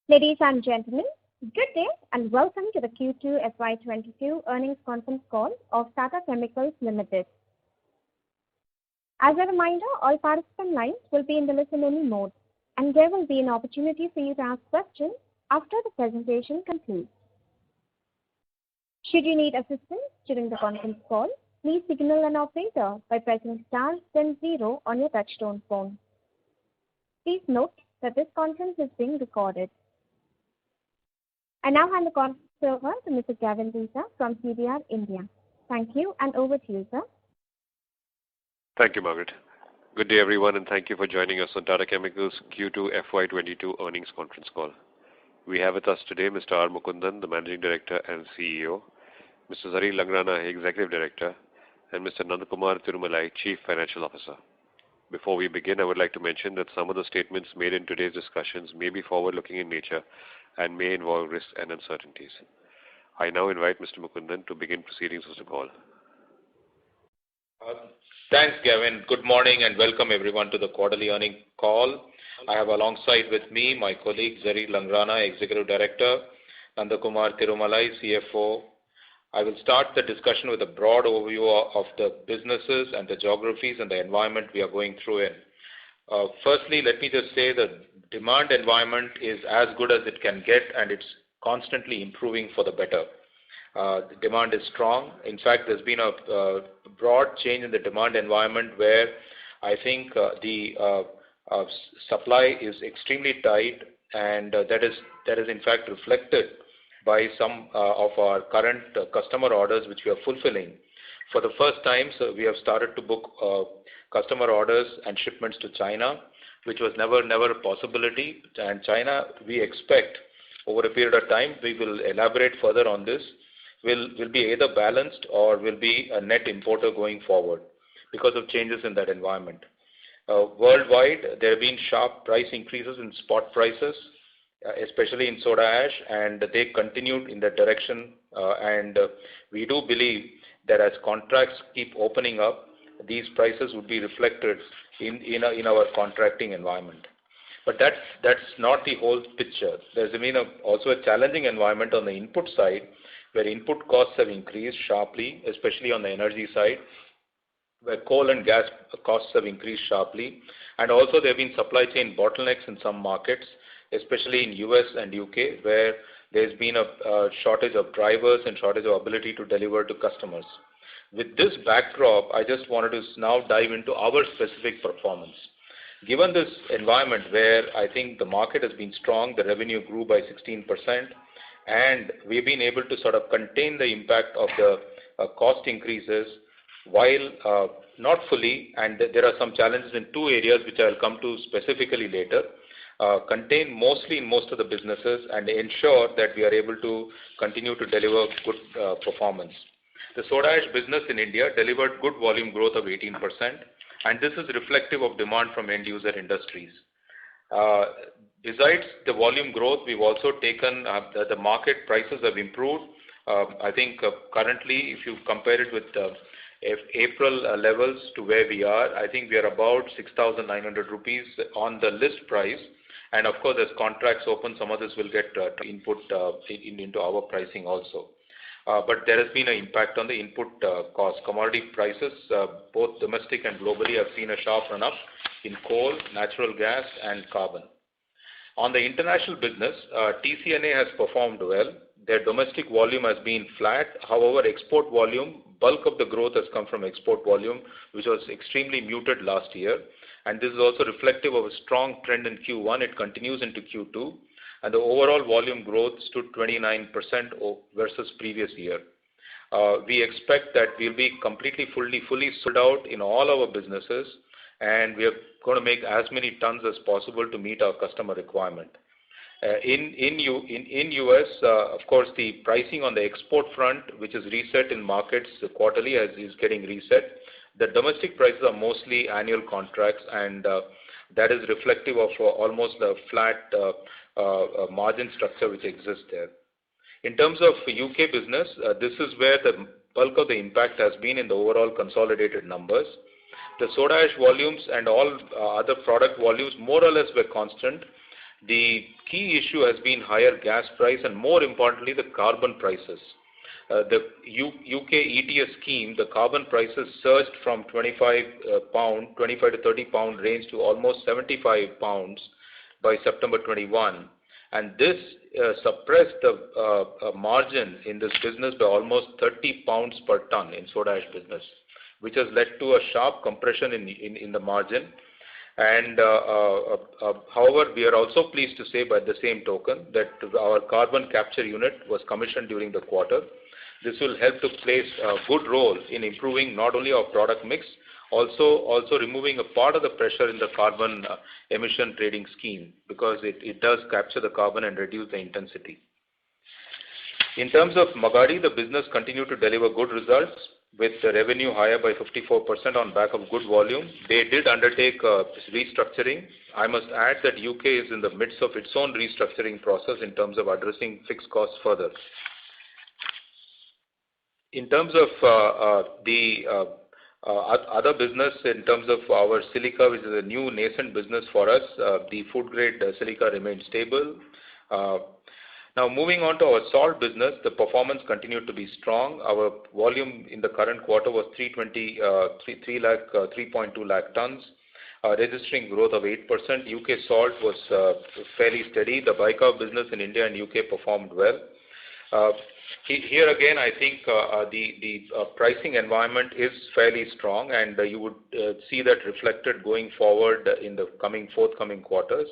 Ladies and gentlemen, good day and welcome to the Q2 FY22 earnings conference call of Tata Chemicals Limited. As a reminder, all participant lines will be in the listen-only mode, and there will be an opportunity for you to ask questions after the presentation concludes. Should you need assistance during the conference call, please signal an operator by pressing star then 0 on your touchtone phone. Please note that this conference is being recorded. I now hand the conference over to Mr. Gavin Desa from CDR India. Thank you, and over to you, sir. Thank you, Margaret. Good day, everyone, and thank you for joining us on Tata Chemicals Q2 FY22 earnings conference call. We have with us today Mr. R. Mukundan, the Managing Director and CEO, Mr. Zarir Langrana, Executive Director, and Mr. Nandakumar Tirumalai, Chief Financial Officer. Before we begin, I would like to mention that some of the statements made in today's discussions may be forward-looking in nature and may involve risks and uncertainties. I now invite Mr. Mukundan to begin proceedings of the call. Thanks, Gavin. Good morning and welcome everyone to the quarterly earnings call. I have alongside with me my colleague Zarir Langrana, Executive Director, Nandakumar Tirumalai, CFO. I will start the discussion with a broad overview of the businesses and the geographies and the environment we are going through in. Firstly, let me just say the demand environment is as good as it can get, and it's constantly improving for the better. The demand is strong. In fact, there's been a broad change in the demand environment where I think the supply is extremely tight, and that is in fact reflected by some of our current customer orders which we are fulfilling. For the first time, so we have started to book customer orders and shipments to China, which was never a possibility. And China, we expect over a period of time, we will elaborate further on this, will be either balanced or will be a net importer going forward because of changes in that environment. Worldwide, there have been sharp price increases in spot prices, especially in soda ash, and they continued in that direction. And we do believe that as contracts keep opening up, these prices would be reflected in our contracting environment. But that's not the whole picture. There's been also a challenging environment on the input side, where input costs have increased sharply, especially on the energy side, where coal and gas costs have increased sharply. And also there have been supply chain bottlenecks in some markets, especially in US and UK, where there's been a shortage of drivers and shortage of ability to deliver to customers. With this backdrop, I just wanted to now dive into our specific performance. Given this environment where I think the market has been strong, the revenue grew by 16%, and we've been able to sort of contain the impact of the cost increases while not fully, and there are some challenges in two areas which I'll come to specifically later, contain mostly in most of the businesses and ensure that we are able to continue to deliver good performance. The soda ash business in India delivered good volume growth of 18%, and this is reflective of demand from end user industries. Besides the volume growth, we've also taken the market prices have improved. I think currently, if you compare it with April levels to where we are, I think we are about 6,900 rupees on the list price. And of course, as contracts open, some of this will get input into our pricing also. But there has been an impact on the input cost. Commodity prices, both domestic and globally, have seen a sharp run-up in coal, natural gas, and carbon. On the international business, TCNA has performed well. Their domestic volume has been flat. However, export volume, bulk of the growth has come from export volume, which was extremely muted last year. And this is also reflective of a strong trend in Q1. It continues into Q2. And the overall volume growth stood 29% versus previous year. We expect that we'll be fully sold out in all our businesses, and we are going to make as many tons as possible to meet our customer requirement. In US, of course, the pricing on the export front, which is reset in markets quarterly, is getting reset. The domestic prices are mostly annual contracts, and that is reflective of almost a flat margin structure which exists there. In terms of UK business, this is where the bulk of the impact has been in the overall consolidated numbers. The soda ash volumes and all other product volumes more or less were constant. The key issue has been higher gas price and more importantly the carbon prices. The UK ETS scheme, the carbon prices surged from 25 to 30 pound range to almost 75 pounds by September 21, and this suppressed the margin in this business by almost 30 pounds per ton in soda ash business, which has led to a sharp compression in the margin. And however, we are also pleased to say by the same token that our carbon capture unit was commissioned during the quarter. This will help to play a good role in improving not only our product mix, also removing a part of the pressure in the carbon emission trading scheme, because it does capture the carbon and reduce the intensity. In terms of Magadi, the business continued to deliver good results with the revenue higher by 54% on back of good volume. They did undertake restructuring. I must add that UK is in the midst of its own restructuring process in terms of addressing fixed costs further. In terms of the other business, in terms of our silica, which is a new nascent business for us, the food grade silica remains stable. Now moving on to our salt business, the performance continued to be strong. Our volume in the current quarter was 3.2 lakh tons, registering growth of 8%. UK salt was fairly steady. The bicarb business in India and UK performed well. Here again, I think the pricing environment is fairly strong, and you would see that reflected going forward in the forthcoming quarters.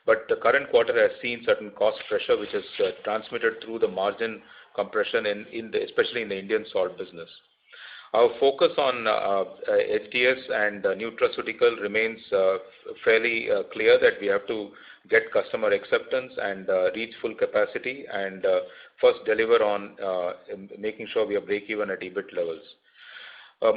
But the current quarter has seen certain cost pressure, which is transmitted through the margin compression, especially in the Indian salt business. Our focus on HTS and nutraceutical remains fairly clear, that we have to get customer acceptance and reach full capacity, and first deliver on making sure we are break even at EBIT levels.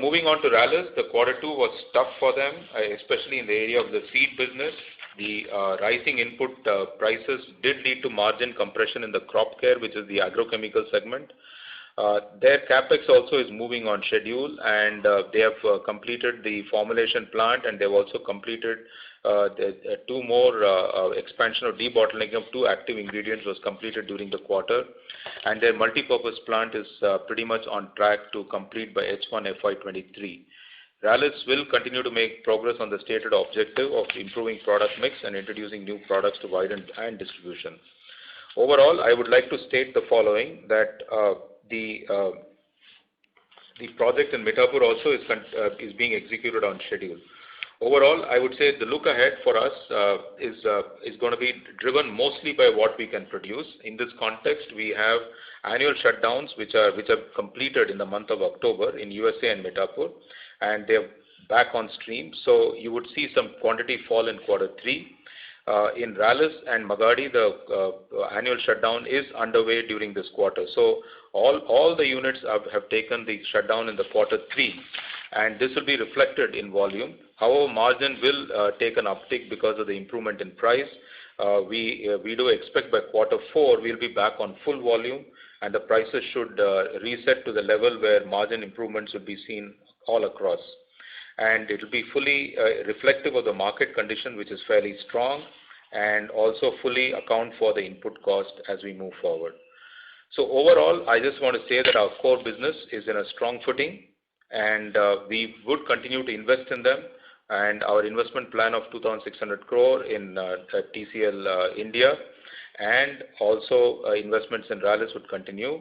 Moving on to Rallis, the quarter 2 was tough for them, especially in the area of the seed business. The rising input prices did lead to margin compression in the crop care, which is the agrochemical segment. Their capex also is moving on schedule, and they have completed the formulation plant, and they've also completed two more expansion of debottlenecking of 2 active ingredients was completed during the quarter, and their multi-purpose plant is pretty much on track to complete by H1 FY23. Rallis will continue to make progress on the stated objective of improving product mix and introducing new products to widen and distribution. Overall, I would like to state the following, that the project in Mithapur also is being executed on schedule. Overall, I would say the look ahead for us is going to be driven mostly by what we can produce. In this context, we have annual shutdowns which are completed in the month of October in USA and Mithapur, and they're back on stream. So you would see some quantity fall in quarter 3. In Rallis and Magadi, the annual shutdown is underway during this quarter. So all the units have taken the shutdown in the quarter 3, and this will be reflected in volume. However, margin will take an uptick because of the improvement in price. We do expect by quarter 4 we'll be back on full volume, and the prices should reset to the level where margin improvements will be seen all across. And it will be fully reflective of the market condition, which is fairly strong, and also fully account for the input cost as we move forward. So overall, I just want to say that our core business is in a strong footing, and we would continue to invest in them, and our investment plan of 2,600 crore in TCL India, and also investments in Rallis would continue.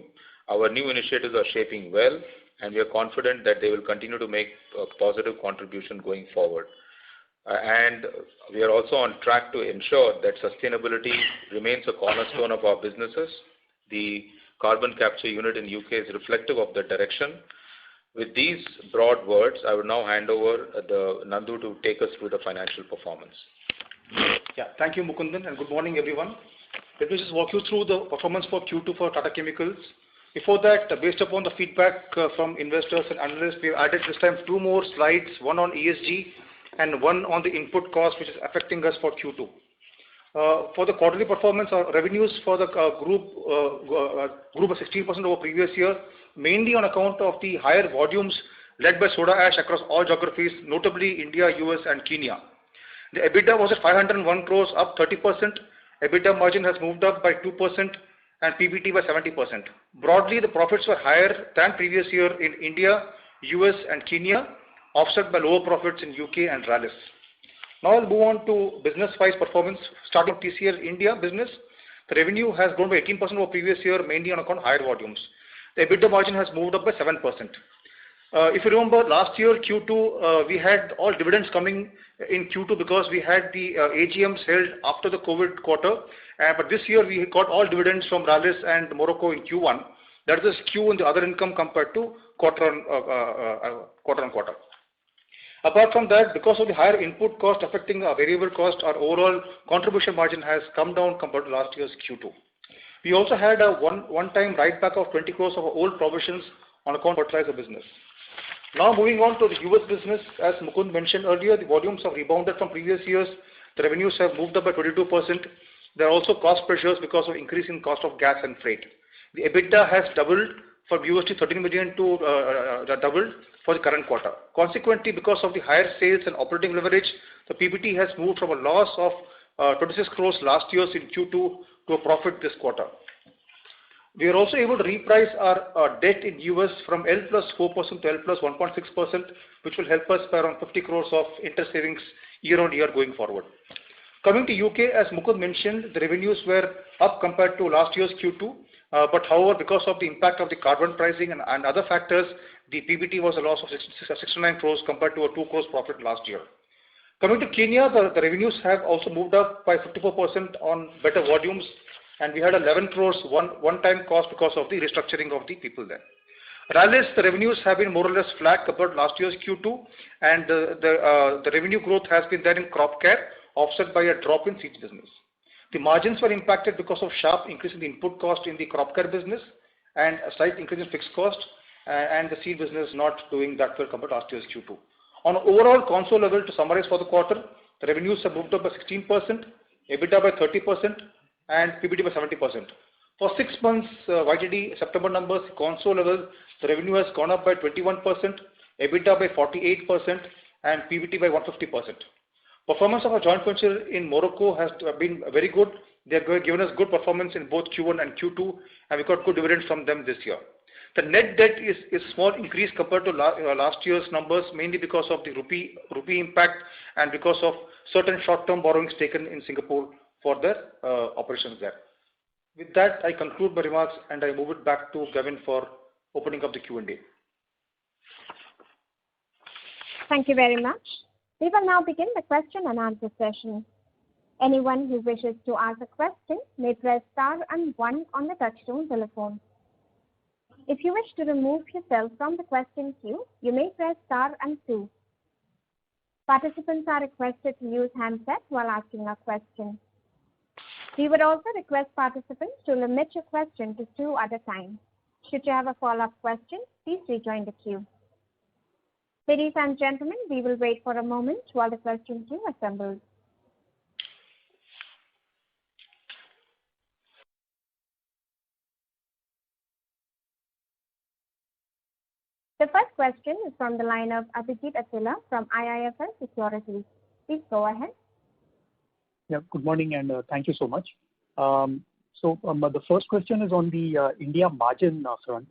Our new initiatives are shaping well, and we are confident that they will continue to make a positive contribution going forward. And we are also on track to ensure that sustainability remains a cornerstone of our businesses. The carbon capture unit in UK is reflective of the direction. With these broad words, I will now hand over Nandu to take us through the financial performance. Yeah, thank you, Mukundan, and good morning, everyone. Let me just walk you through the performance for Q2 for Tata Chemicals. Before that, based upon the feedback from investors and analysts, we have added this time 2 more slides, one on ESG and one on the input cost, which is affecting us for Q2. For the quarterly performance, our revenues for the group grew by 16% over previous year, mainly on account of the higher volumes led by soda ash across all geographies, notably India, US and Kenya. The EBITDA was at 501 crores, up 30%. EBITDA margin has moved up by 2% and PBT by 70%. Broadly, the profits were higher than previous year in India, US and Kenya, offset by lower profits in UK and Rallis. Now I'll move on to business-wise performance. Starting TCL India business, the revenue has grown by 18% over previous year, mainly on account of higher volumes. The EBITDA margin has moved up by 7%. If you remember, last year Q2, we had all dividends coming in Q2 because we had the AGMs held after the COVID quarter. But this year we got all dividends from Rallis and Morocco in Q1. That is a skew in the other income compared to quarter on quarter. Apart from that, because of the higher input cost affecting our variable cost, our overall contribution margin has come down compared to last year's Q2. We also had a one-time write-back of 20 crores of our old provisions on account of fertilizer business. Now moving on to the US business, as Mukund mentioned earlier, the volumes have rebounded from previous years. The revenues have moved up by 22%. There are also cost pressures because of increase in cost of gas and freight. The EBITDA has doubled from $13 million to doubled for the current quarter. Consequently, because of the higher sales and operating leverage, the PBT has moved from a loss of 26 crores last year's in Q2 to a profit this quarter. We are also able to reprice our debt in US from L plus 4% to L plus 1.6%, which will help us by around 50 crores of interest savings year on year going forward. Coming to UK, as Mukund mentioned, the revenues were up compared to last year's Q2. But however, because of the impact of the carbon pricing and other factors, the PBT was a loss of 69 crores compared to a 2 crores profit last year. Coming to Kenya, the revenues have also moved up by 54% on better volumes, and we had 11 crores one-time cost because of the restructuring of the people there. Rallis, the revenues have been more or less flat compared to last year's Q2, and the revenue growth has been there in crop care, offset by a drop in seeds business. The margins were impacted because of sharp increase in the input cost in the crop care business and a slight increase in fixed cost, and the seed business not doing that well compared to last year's Q2. On overall console level, to summarize for the quarter, the revenues have moved up by 16%, EBITDA by 30%, and PBT by 70%. For 6 months, YTD September numbers, console level, the revenue has gone up by 21%, EBITDA by 48%, and PBT by 150%. Performance of our joint venture in Morocco has been very good. They have given us good performance in both Q1 and Q2, and we got good dividends from them this year. The net debt is small increase compared to last year's numbers, mainly because of the rupee impact and because of certain short-term borrowings taken in Singapore for their operations there. With that, I conclude my remarks and I move it back to Gavin for opening up the Q&A. Thank you very much. We will now begin the question and answer session. Anyone who wishes to ask a question may press star and 1 on the touchtone telephone. If you wish to remove yourself from the question queue, you may press star and 2. Participants are requested to use handsets while asking a question. We would also request participants to limit your question to 2 at a time. Should you have a follow-up question, please rejoin the queue. Ladies and gentlemen, we will wait for a moment while the question queue assembles. The first question is from the line of Abhijit Akella from IIFL Securities. Please go ahead. Yeah, good morning and thank you so much. The first question is on the India margin front.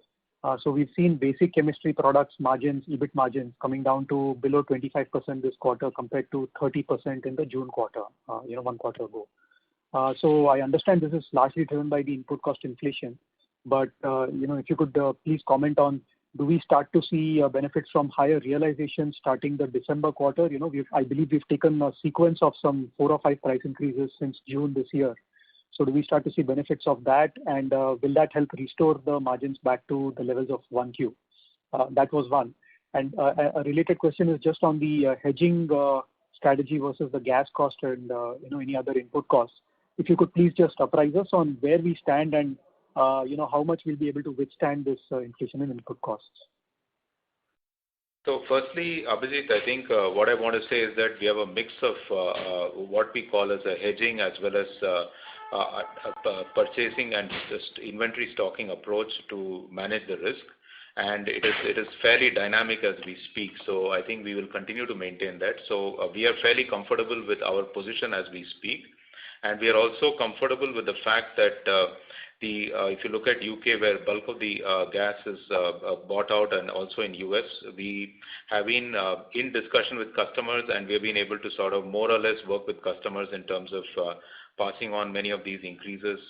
So we've seen basic chemistry products margins, EBIT margins coming down to below 25% this quarter compared to 30% in the June quarter, 1 quarter ago. So I understand this is largely driven by the input cost inflation, but if you could please comment on, do we start to see benefits from higher realization starting the December quarter? I believe we've taken a sequence of some 4 or 5 price increases since June this year. So do we start to see benefits of that, and will that help restore the margins back to the levels of 1Q? That was one. And a related question is just on the hedging strategy versus the gas cost and any other input costs. If you could please just apprise us on where we stand and how much we'll be able to withstand this inflation in input costs. So firstly, Abhijit, I think what I want to say is that we have a mix of what we call as a hedging as well as purchasing and just inventory stocking approach to manage the risk. And it is fairly dynamic as we speak. So I think we will continue to maintain that. So we are fairly comfortable with our position as we speak. And we are also comfortable with the fact that if you look at UK, where bulk of the gas is bought out, and also in US, we have been in discussion with customers, and we have been able to sort of more or less work with customers in terms of passing on many of these increases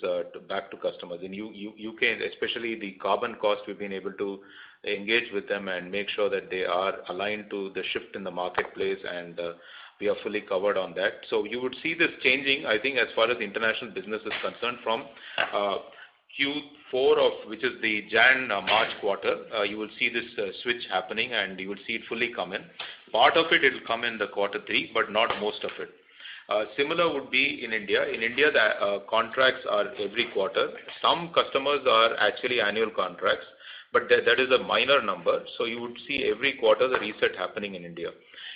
back to customers. In UK, especially the carbon cost, we've been able to engage with them and make sure that they are aligned to the shift in the marketplace, and we are fully covered on that. So you would see this changing, I think, as far as international business is concerned, from Q4 of which is the March quarter. You will see this switch happening, and you will see it fully come in. Part of it will come in the quarter 3, but not most of it. Similar would be in India. In India, the contracts are every quarter. Some customers are actually annual contracts, but that is a minor number. So you would see every quarter the reset happening in India.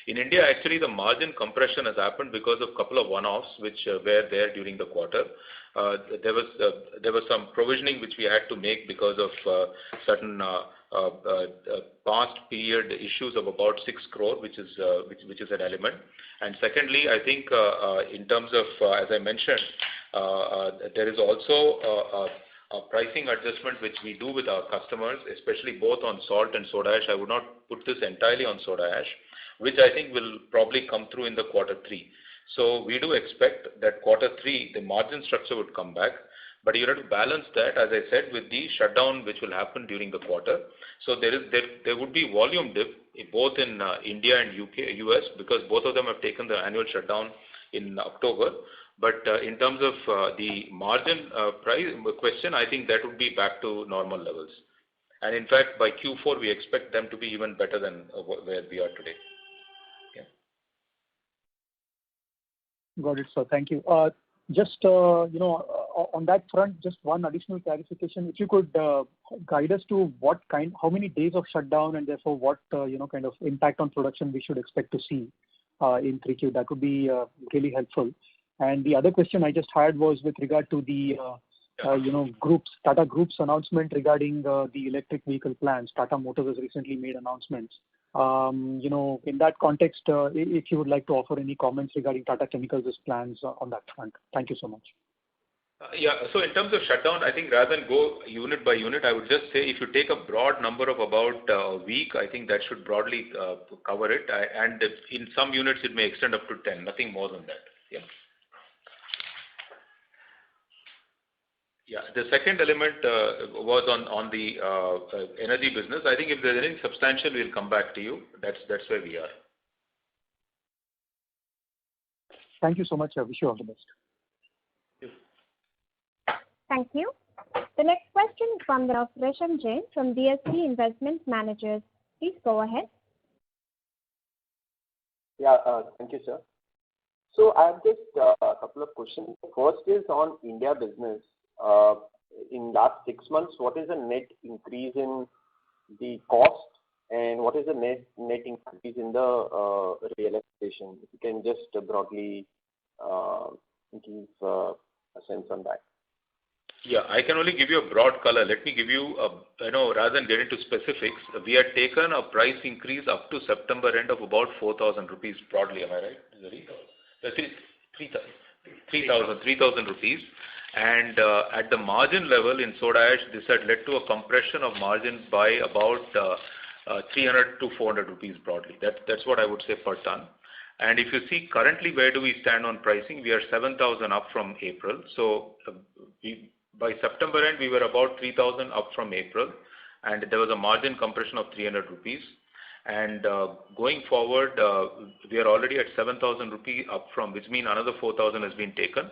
In India, actually, the margin compression has happened because of a couple of one-offs which were there during the quarter. There was some provisioning which we had to make because of certain past period issues of about 6 crore, which is an element. And secondly, I think in terms of, as I mentioned, there is also a pricing adjustment which we do with our customers, especially both on salt and soda ash. I would not put this entirely on soda ash, which I think will probably come through in the quarter 3. So we do expect that quarter 3, the margin structure would come back. But you have to balance that, as I said, with the shutdown which will happen during the quarter. So there would be volume dip both in India and US, because both of them have taken the annual shutdown in October. But in terms of the margin price question, I think that would be back to normal levels. And in fact, by Q4, we expect them to be even better than where we are today. Yeah. Got it, sir. Thank you. Just, on that front, just one additional clarification. If you could guide us to how many days of shutdown, and therefore what, kind of impact on production we should expect to see in 3Q, that would be really helpful. And the other question I just had was with regard to the, Tata Group's announcement regarding the electric vehicle plans. Tata Motors has recently made announcements. In that context, if you would like to offer any comments regarding Tata Chemicals' plans on that front. Thank you so much. So in terms of shutdown, I think rather than go unit by unit, I would just say if you take a broad number of about a week, I think that should broadly cover it. And in some units, it may extend up to 10, nothing more than that. Yeah. Yeah. The second element was on the energy business. I think if there's anything substantial, we'll come back to you. That's where we are. Thank you so much. I wish you all the best. Thank you. The next question is from Resham Jain from DSP Investment Managers. Please go ahead. Yeah, thank you, sir. So I have just a couple of questions. First is on India business. In last 6 months, what is the net increase in the cost, and what is the net increase in the realization? If you can just broadly give a sense on that. Yeah, I can only give you a broad color. Let me give you, rather than get into specifics, we had taken a price increase up to September end of about 4,000 rupees broadly. Am I right? 3,000 rupees. And at the margin level in soda ash, this had led to a compression of margins by about 300 to 400 rupees broadly. That's what I would say per ton. And if you see currently where do we stand on pricing, we are 7,000 up from April. So by September end, we were about 3,000 up from April, and there was a margin compression of 300 rupees. And going forward, we are already at 7,000 rupees up from, which means another 4,000 has been taken.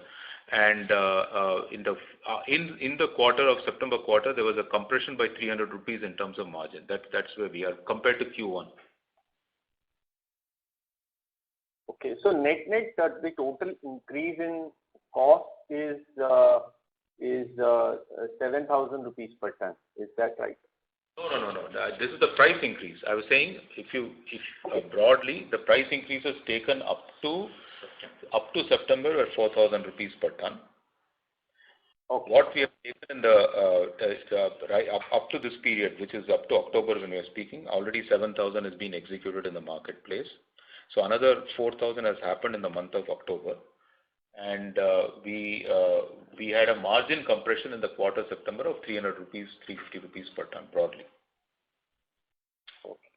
And in the quarter of September quarter, there was a compression by 300 rupees in terms of margin. That's where we are compared to Q1. Okay, so net the total increase in cost is 7,000 rupees per ton. Is that right? No. This is the price increase. I was saying if broadly the price increase is taken up to September at 4,000 rupees per ton. Okay. What we have taken in up to this period, which is up to October when we are speaking, already 7,000 has been executed in the marketplace. So another 4,000 has happened in the month of October, and we had a margin compression in the quarter September of 300 rupees, 350 rupees per ton broadly. Okay.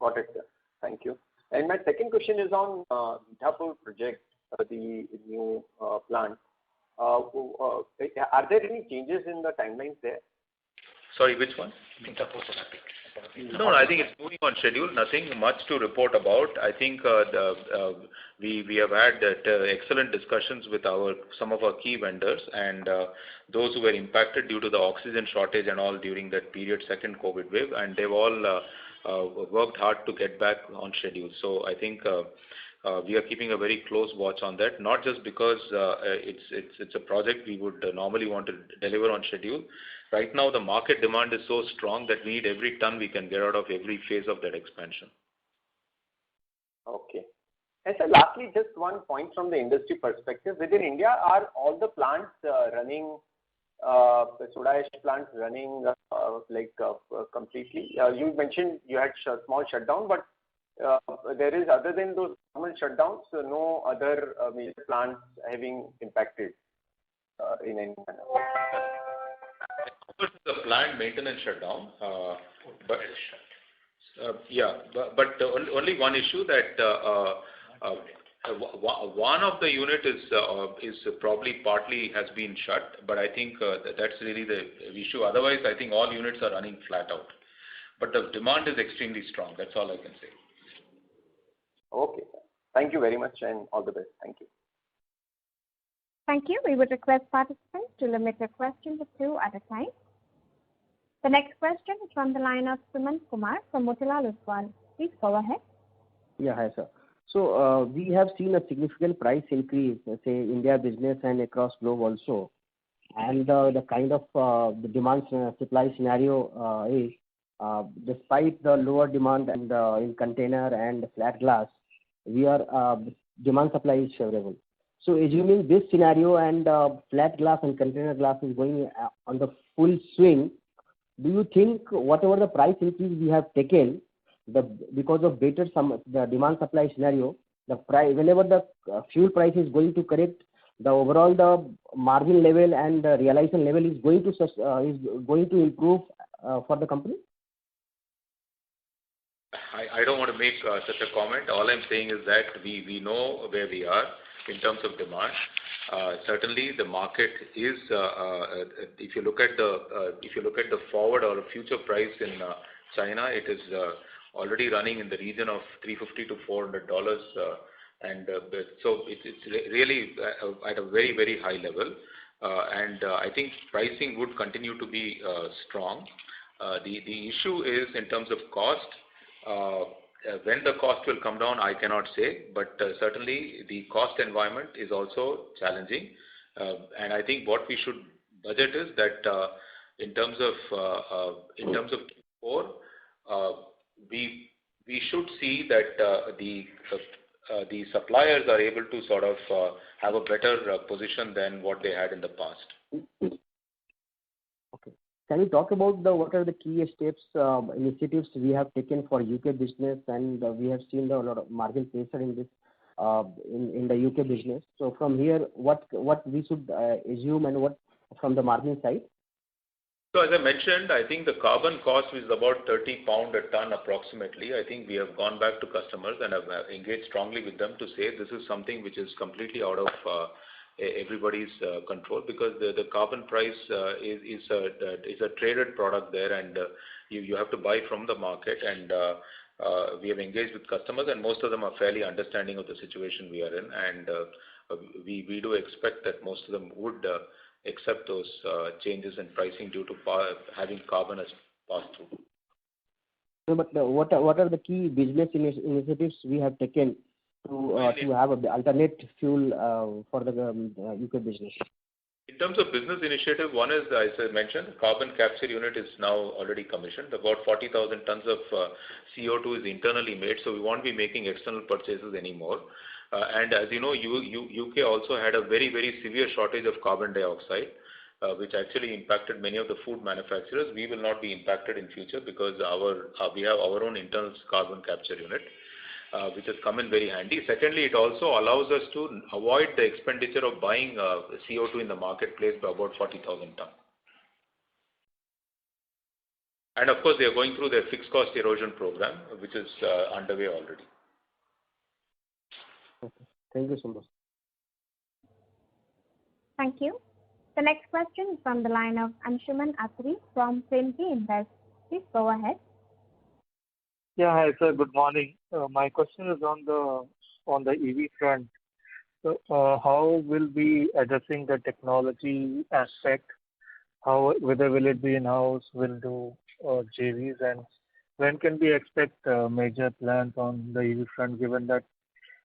Got it, sir. Thank you. And my second question is on Mithapur project, the new plant. Are there any changes in the timelines there? Sorry, which one? No, I think it's moving on schedule. Nothing much to report about. I think we have had excellent discussions with some of our key vendors and those who were impacted due to the oxygen shortage and all during that period, second COVID wave, and they've all worked hard to get back on schedule. So I think we are keeping a very close watch on that, not just because it's a project we would normally want to deliver on schedule. Right now, the market demand is so strong that we need every ton we can get out of every phase of that expansion. Okay. And so lastly, just one point from the industry perspective. Within India, are all the plants running, soda ash plants running completely? You mentioned you had small shutdown, but there is, other than those normal shutdowns, no other major plants having impacted in any manner. The plant maintenance shutdown, but only one issue that one of the unit is probably partly has been shut, but I think that's really the issue. Otherwise, I think all units are running flat out. But the demand is extremely strong. That's all I can say. Okay. Thank you very much and all the best. Thank you. Thank you. We would request participants to limit their questions to 2 at a time. The next question is from the line of Sumant Kumar from Motilal Oswal. Please go ahead. Yeah, hi, sir. So we have seen a significant price increase, say, India business and across globe also. And the kind of the demand supply scenario is, despite the lower demand and in container and flat glass, we are demand supply is favorable. So assuming this scenario and flat glass and container glass is going on the full swing, do you think whatever the price increase we have taken, because of better the demand supply scenario, the price, whenever the fuel price is going to correct, the overall the margin level and the realization level is going to improve for the company? I don't want to make such a comment. All I'm saying is that we know where we are in terms of demand. Certainly, the market is. If you look at the forward or future price in China, it is already running in the region of $350 to $400, and so it's really at a very, very high level. And I think pricing would continue to be strong. The issue is in terms of cost. When the cost will come down, I cannot say, but certainly the cost environment is also challenging. And I think what we should budget is that in terms of Q4, we should see that the suppliers are able to sort of have a better position than what they had in the past. Okay. Can you talk about what are the key steps, initiatives we have taken for UK business, and we have seen a lot of margin pressure in this in the UK business. So from here, what we should assume and what from the margin side? So as I mentioned, I think the carbon cost is about £30 a ton approximately. I think we have gone back to customers and have engaged strongly with them to say this is something which is completely out of everybody's control, because the carbon price is a traded product there, and you have to buy from the market, and we have engaged with customers, and most of them are fairly understanding of the situation we are in, and we do expect that most of them would accept those changes in pricing due to having carbon as pass-through. No, but what are the key business initiatives we have taken to have an alternate fuel for the UK business? In terms of business initiative, one is, as I mentioned, carbon capture unit is now already commissioned. About 40,000 tons of CO2 is internally made, so we won't be making external purchases anymore. And as you know, UK also had a very, very severe shortage of carbon dioxide, which actually impacted many of the food manufacturers. We will not be impacted in future because we have our own internal carbon capture unit. which has come in very handy. Secondly, it also allows us to avoid the expenditure of buying CO2 in the marketplace by about 40,000 tons. And of course, they are going through their fixed cost erosion program, which is underway already. Okay. Thank you so much. Thank you. The next question is from the line of Anshuman Atri from Premji Invest. Please go ahead. Yeah, hi sir. Good morning. My question is on the EV front. So, how will be addressing the technology aspect? Whether will it be in-house, will do JVs, and when can we expect major plans on the EV front? Given that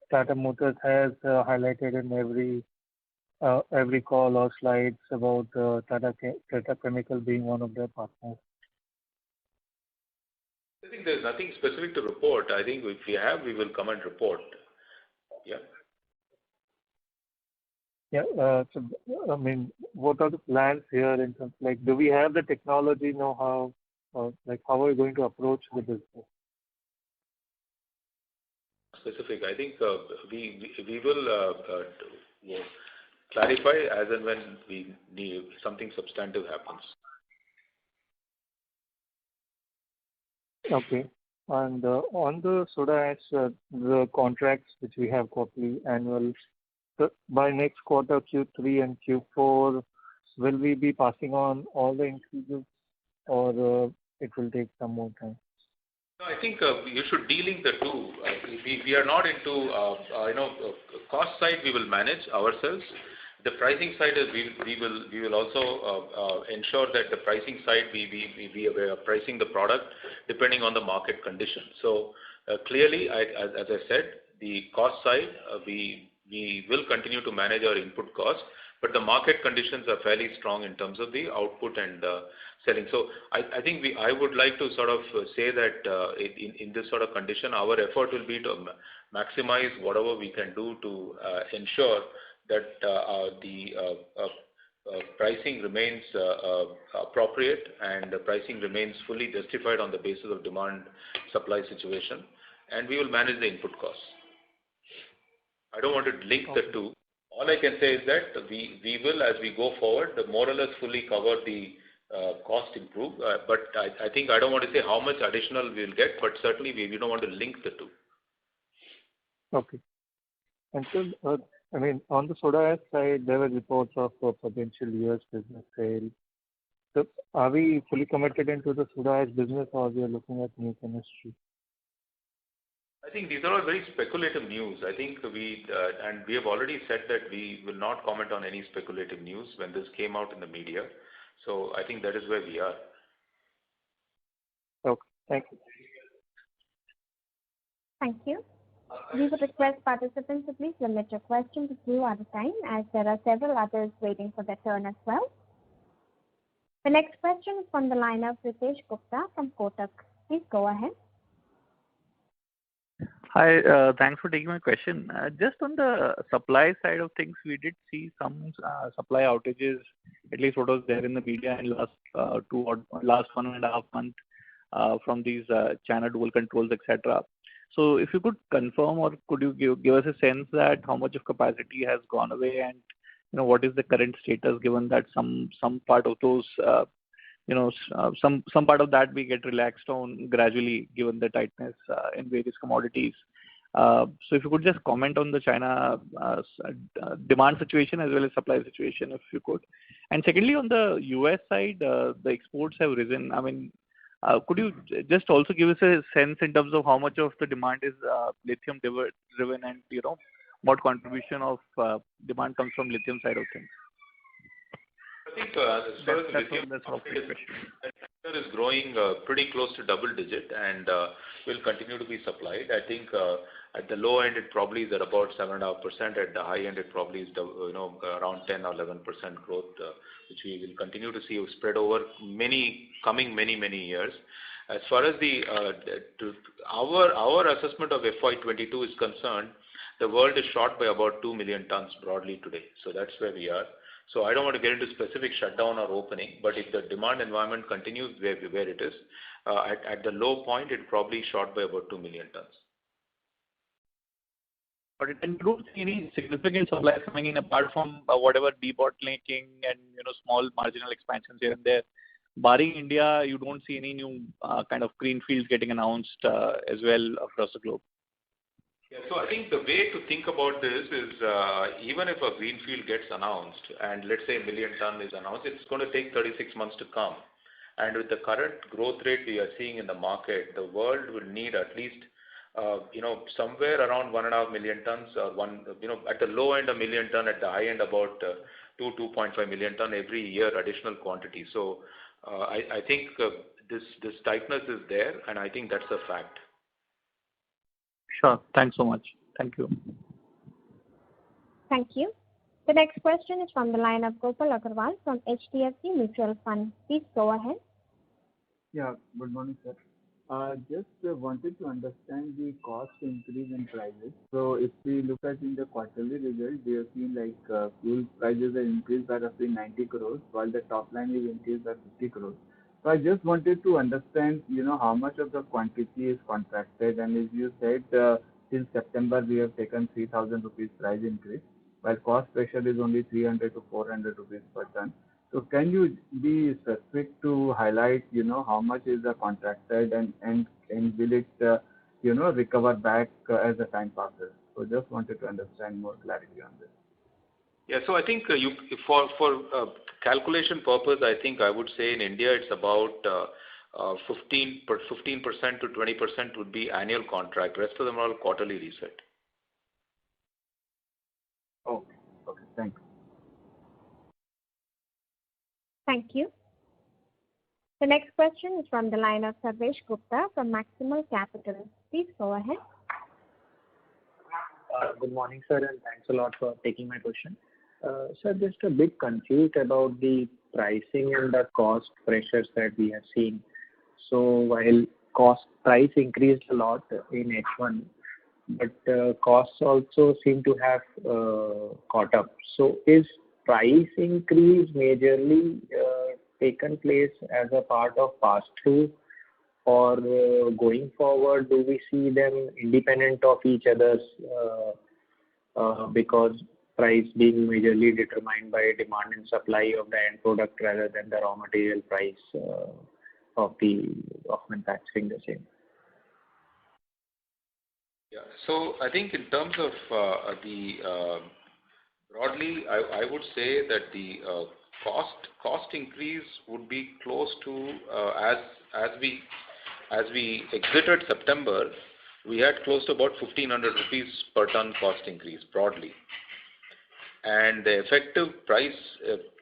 Tata Motors has highlighted in every call or slides about Tata Chemical being one of their partners. I think there's nothing specific to report. I think if we have, we will come and report. Yeah. Yeah. So, I mean, what are the plans here in terms, like, do we have the technology know-how, or like how are we going to approach the business? Specific. I think we will clarify as and when we need something substantive happens. Okay. And on the soda ash, the contracts which we have quarterly, annual, so by next quarter, Q3 and Q4, will we be passing on all the increases, or it will take some more time? No, I think you should de-link the two. We are not into, cost side we will manage ourselves. The pricing side is we will also ensure that the pricing side we are pricing the product depending on the market condition. So clearly, as I said, the cost side we will continue to manage our input costs, but the market conditions are fairly strong in terms of the output and selling. So I think I would like to sort of say that in this sort of condition, our effort will be to maximize whatever we can do to ensure that the pricing remains appropriate and the pricing remains fully justified on the basis of demand-supply situation, and we will manage the input costs. I don't want to link the two. All I can say is that we will, as we go forward, more or less fully cover the cost improve. But I think I don't want to say how much additional we'll get, but certainly we don't want to link the two. Okay. And so, I mean, on the soda ash side, there were reports of potential US business sale. So, are we fully committed into the soda ash business, or we are looking at new chemistry? I think these are all very speculative news. I think we have already said that we will not comment on any speculative news when this came out in the media. So I think that is where we are. Okay, thank you. Thank you. We would request participants to please limit your questions to 2 at a time, as there are several others waiting for their turn as well. The next question is from the line of Ritesh Gupta from Kotak. Please go ahead. Hi, thanks for taking my question. Just on the supply side of things, we did see some supply outages, at least what was there in the media in last 1.5 months from these China dual controls, etc. So if you could confirm, or could you give us a sense that how much of capacity has gone away, and what is the current status, given that some part of those some part of that we get relaxed on gradually given the tightness in various commodities. So if you could just comment on the China demand situation as well as supply situation, if you could. And secondly, on the US side, the exports have risen. I mean, could you just also give us a sense in terms of how much of the demand is lithium driven, and what contribution of demand comes from lithium side of things? I think as far as lithium sector is growing pretty close to double digit, and will continue to be supplied. I think at the low end it probably is at about 7.5%. At the high end it probably is around 10 or 11% growth, which we will continue to see spread over many years. As far as our assessment of FY22 is concerned, the world is short by about 2 million tons broadly today. So that's where we are. So I don't want to get into specific shutdown or opening, but if the demand environment continues where it is, at the low point, it probably short by about 2 million tons. But it includes any significant supplies coming in apart from whatever debottlenecking and small marginal expansions here and there. Barring India, you don't see any new kind of greenfields getting announced as well across the globe. Yeah, so I think the way to think about this is even if a greenfield gets announced and let's say 1 million ton is announced, it's going to take 36 months to come. And with the current growth rate we are seeing in the market, the world will need at least somewhere around 1.5 million tons, at the low end 1 million ton, at the high end about 2.5 million ton every year additional quantity. So I think this tightness is there, and I think that's a fact. Sure. Thanks so much. Thank you. Thank you. The next question is from the line of Gopal Agarwal from HDFC Mutual Fund. Please go ahead. Yeah, good morning, sir. Just wanted to understand the cost increase in prices. So if we look at in the quarterly results, we have seen like fuel prices are increased by roughly 90 crores, while the top line is increased by 50 crores. So I just wanted to understand, how much of the quantity is contracted, and as you said, since September we have taken 3,000 rupees price increase, while cost pressure is only 300 to 400 rupees per ton. So can you be specific to highlight, how much is the contracted and will it, recover back as the time passes? So just wanted to understand more clarity on this. Yeah, so I think for calculation purpose, I think I would say in India it's about 15% to 20% would be annual contract. Rest of them are all quarterly reset. Okay, thanks. Thank you. The next question is from the line of Sarvesh Gupta from Maximal Capital. Please go ahead. Good morning, sir, and thanks a lot for taking my question. Sir, just a bit confused about the pricing and the cost pressures that we have seen. So while price increased a lot in H1, but costs also seem to have caught up. So is price increase majorly taken place as a part of pass-through, or going forward do we see them independent of each other's because price being majorly determined by demand and supply of the end product rather than the raw material price of manufacturing the same? Yeah, so I think in terms of broadly, I would say that the cost increase would be close to as we exited September, we had close to about 1,500 rupees per ton cost increase broadly. And the effective price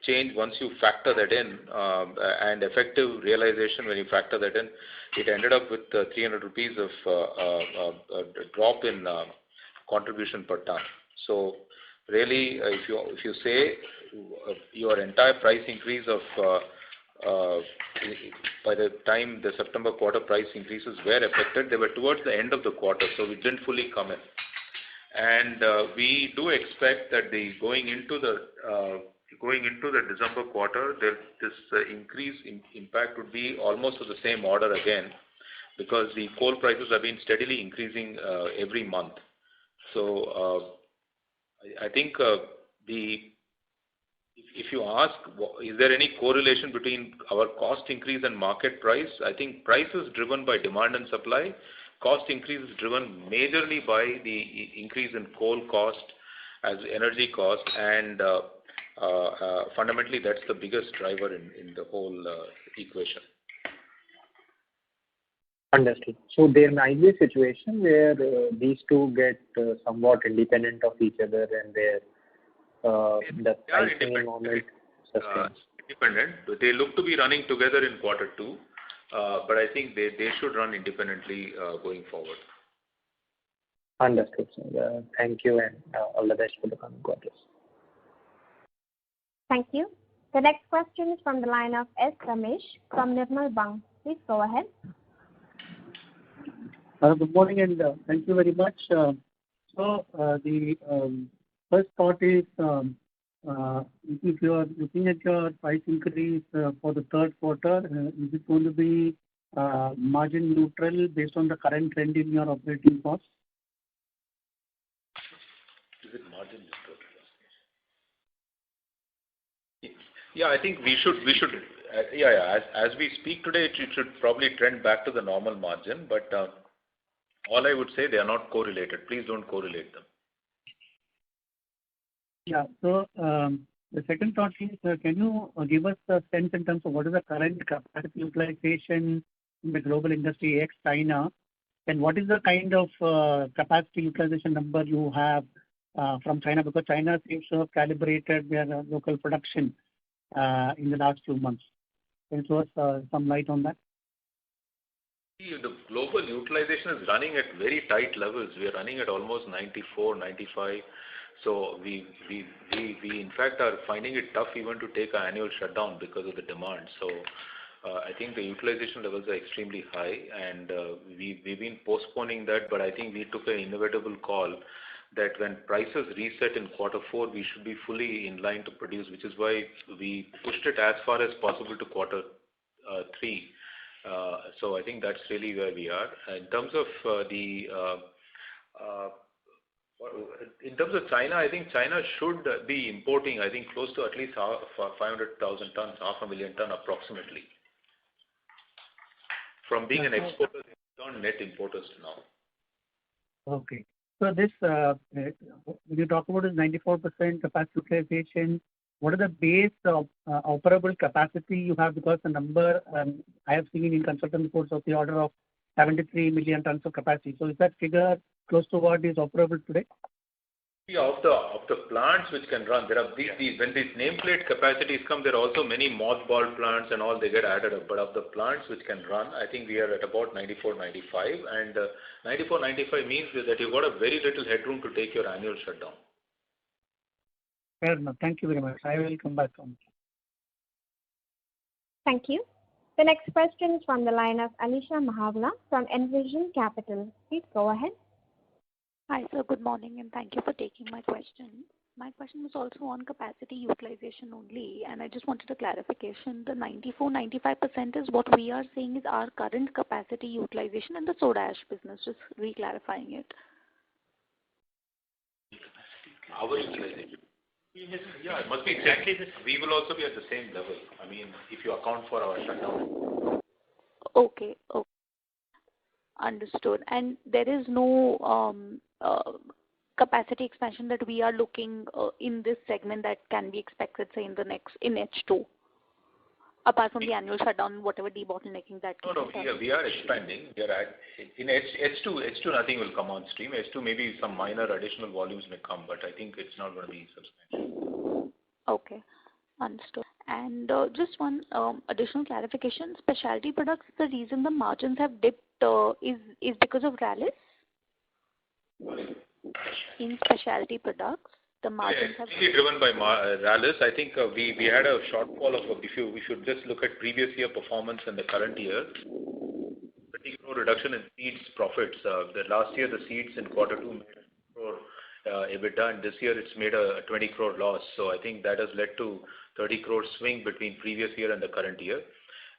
change, once you factor that in, and effective realization when you factor that in, it ended up with 300 rupees of drop in contribution per ton. So really, if you say your entire price increase of by the time the September quarter price increases were affected, they were towards the end of the quarter, so we didn't fully come in. And we do expect that going into the December quarter, this increase in impact would be almost of the same order again, because the coal prices have been steadily increasing every month. So I think if you ask, is there any correlation between our cost increase and market price? I think price is driven by demand and supply. Cost increase is driven majorly by the increase in coal cost as energy cost, and fundamentally that's the biggest driver in the whole equation. Understood. So there might be a situation where these two get somewhat independent of each other, and the pricing environment sustains. Independent. They look to be running together in quarter two. But I think they should run independently going forward. Understood, sir. Thank you, and all the best for the coming quarters. Thank you. The next question is from the line of S. Ramesh from Nirmal Bang. Please go ahead. Good morning, and thank you very much. So the first thought is, if you are looking at your price increase for the third quarter, is it going to be margin neutral based on the current trend in your operating costs? Yeah, I think we should. Yeah. As we speak today, it should probably trend back to the normal margin. But all I would say, they are not correlated. Please don't correlate them. Yeah. So the second thought is, can you give us a sense in terms of what is the current capacity utilization in the global industry ex China, and what is the kind of capacity utilization number you have from China? Because China seems to have calibrated their local production in the last few months. Can you throw us some light on that? The global utilization is running at very tight levels. We are running at almost 94, 95. So we in fact are finding it tough even to take an annual shutdown because of the demand. So I think the utilization levels are extremely high, and we've been postponing that. But I think we took an inevitable call that when prices reset in Q4, we should be fully in line to produce, which is why we pushed it as far as possible to Q3. So I think that's really where we are. In terms of in terms of China, I think China should be importing, I think, close to at least 500,000 tons, 500,000 tons approximately. From being an exporter, they turned net importers now. Okay. So this, when you talk about this 94% capacity utilization, what is the base of operable capacity you have? Because the number I have seen in consultant reports of the order of 73 million tons of capacity. So is that figure close to what is operable today? Yeah, of the plants which can run, there are when these nameplate capacities come, there are also many mothball plants and all, they get added up. But of the plants which can run, I think we are at about 94, 95. And 94, 95 means that you've got a very little headroom to take your annual shutdown. Fair enough. Thank you very much. I will come back on. Thank you. The next question is from the line of Alisha Mahavla from Envision Capital. Please go ahead. Hi, sir. Good morning, and thank you for taking my question. My question was also on capacity utilization only, and I just wanted a clarification. The 94-95% is what we are saying is our current capacity utilization in the soda ash business, just re-clarifying it. Our utilization. Yeah, it must be exactly this. We will also be at the same level. I mean, if you account for our shutdown. Okay. Understood. And there is no capacity expansion that we are looking in this segment that can be expected, say, in H2, apart from the annual shutdown, whatever debottlenecking that can be done. We are expanding. We are in H2, nothing will come on stream. H2, maybe some minor additional volumes may come, but I think it's not going to be substantial. Okay. Understood. And just one additional clarification. Specialty products, the reason the margins have dipped is because of Rallis? In specialty products, the margins have... It's driven by Rallis. I think we had a shortfall of, we should just look at previous year performance and the current year. 30 crore reduction in seeds profits. The last year, the seeds in Q2 made 1 crore EBITDA, and this year it's made a 20 crore loss. So I think that has led to 30 crore swing between previous year and the current year.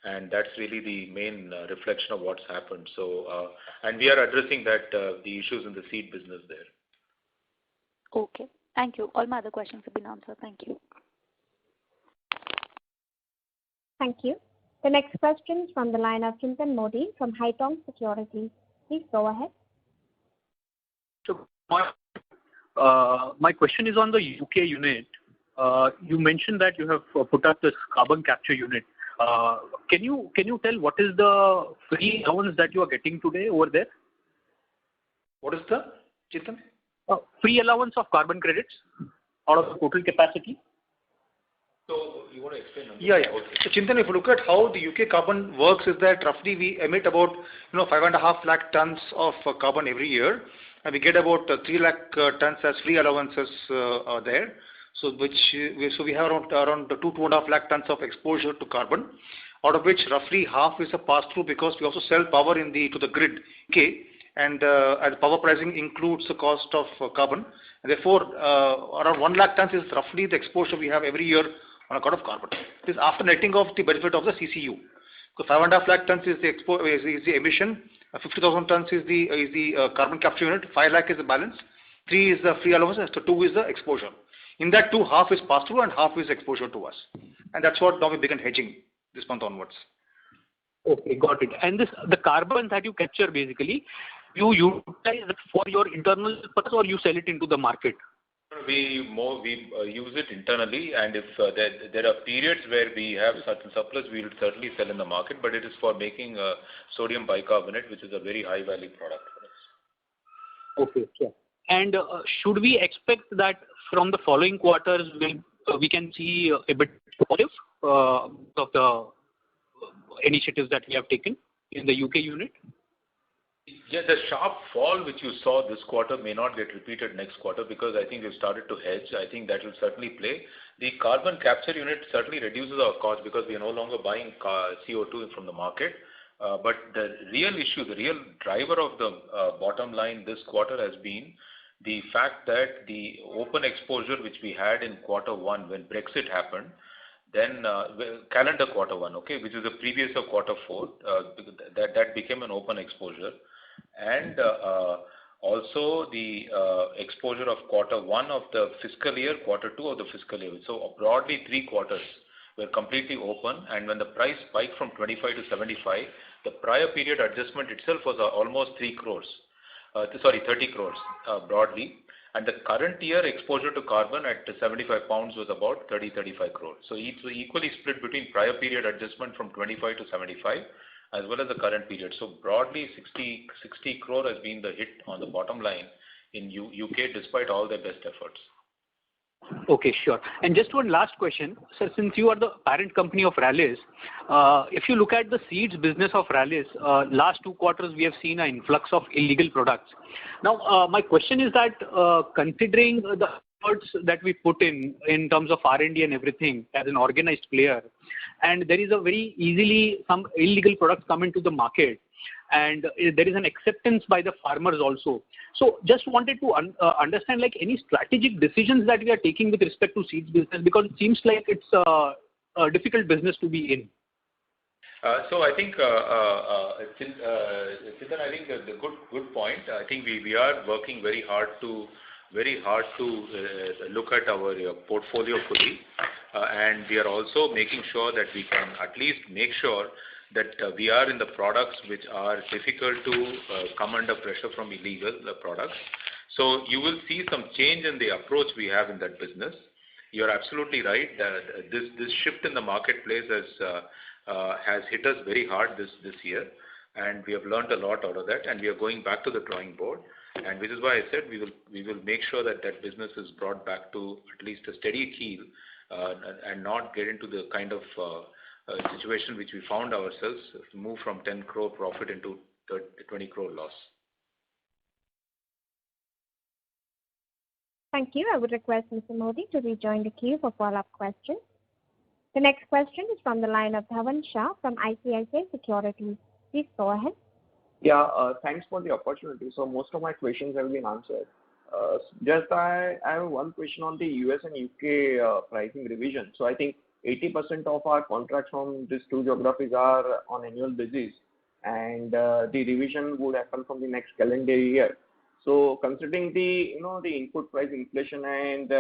And that's really the main reflection of what's happened. So, and we are addressing that, the issues in the seed business there. Okay. Thank you. All my other questions have been answered. Thank you. Thank you. The next question is from the line of Chintan Modi from Haitong Securities. Please go ahead. So my question is on the UK unit. You mentioned that you have put up this carbon capture unit. Can you tell what is the free allowance that you are getting today over there? What is the, Chintan? Free allowance of carbon credits out of the total capacity. So you want to explain? Yeah. So Chintan, if you look at how the UK carbon works, is that roughly we emit about 5.5 lakh tons of carbon every year, and we get about 3 lakh tons as free allowances there. So we have around 2.5 lakh tons of exposure to carbon, out of which roughly half is a pass-through because we also sell power to the grid, and the power pricing includes the cost of carbon. And therefore, around 1 lakh tons is roughly the exposure we have every year on account of carbon. This is after netting off the benefit of the CCU. So 5.5 lakh tons is the emission, 50,000 tons is the carbon capture unit, 5 lakh is the balance, 3 is the free allowance, and 2 is the exposure. In that too, half is pass-through and half is exposure to us. And that's what now we begin hedging this month onwards. Okay, got it. And the carbon that you capture basically, you utilize it for your internal purpose or you sell it into the market? We use it internally, and if there are periods where we have certain surplus, we will certainly sell in the market, but it is for making sodium bicarbonate, which is a very high value product for us. Okay, sure. And should we expect that from the following quarters we can see a bit positive of the initiatives that we have taken in the UK unit? Yeah, the sharp fall which you saw this quarter may not get repeated next quarter because I think we've started to hedge. I think that will certainly play. The carbon capture unit certainly reduces our cost because we are no longer buying CO2 from the market. But the real issue, the real driver of the bottom line this quarter has been the fact that the open exposure which we had in quarter one when Brexit happened, then calendar quarter one, okay, which is the previous of quarter four, that became an open exposure. And also the exposure of quarter one of the fiscal year, quarter two of the fiscal year. So broadly 3 quarters were completely open, and when the price spiked from 25 to 75, the prior period adjustment itself was almost 30 crores broadly. And the current year exposure to carbon at 75 pounds was about 30-35 crores. So it's equally split between prior period adjustment from 25 to 75 as well as the current period. So broadly 60 crore has been the hit on the bottom line in UK despite all their best efforts. Okay, sure. And just one last question. Sir, since you are the parent company of Rallis, if you look at the seeds business of Rallis, last 2 quarters we have seen an influx of illegal products. Now, my question is that considering the efforts that we put in terms of R&D and everything as an organized player, and there is a very easily some illegal products come into the market, and there is an acceptance by the farmers also. So just wanted to understand like any strategic decisions that we are taking with respect to seeds business, because it seems like it's a difficult business to be in. So I think, Chintan, I think the good point. I think we are working very hard to look at our portfolio fully, and we are also making sure that we can at least make sure that we are in the products which are difficult to come under pressure from illegal products. So you will see some change in the approach we have in that business. You're absolutely right that this shift in the marketplace has hit us very hard this year, and we have learned a lot out of that, and we are going back to the drawing board, and which is why I said we will make sure that business is brought back to at least a steady keel and not get into the kind of situation which we found ourselves, move from 10 crore profit into 20 crore loss. Thank you. I would request Mr. Modi to rejoin the queue for follow-up questions. The next question is from the line of Dhavan Shah from ICICI Securities. Please go ahead. Yeah, thanks for the opportunity. So most of my questions have been answered. Just I have one question on the US and UK pricing revision. So I think 80% of our contracts from these 2 geographies are on annual basis, and the revision would happen from the next calendar year. So considering the the input price inflation and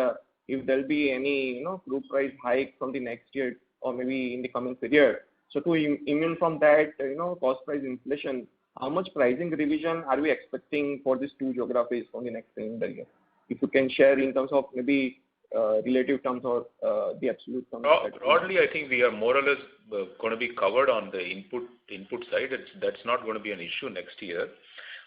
if there'll be any crude price hike from the next year or maybe in the coming period, so to immune from that cost price inflation, how much pricing revision are we expecting for these 2 geographies from the next calendar year? If you can share in terms of maybe relative terms or the absolute terms. Broadly, I think we are more or less going to be covered on the input side. That's not going to be an issue next year.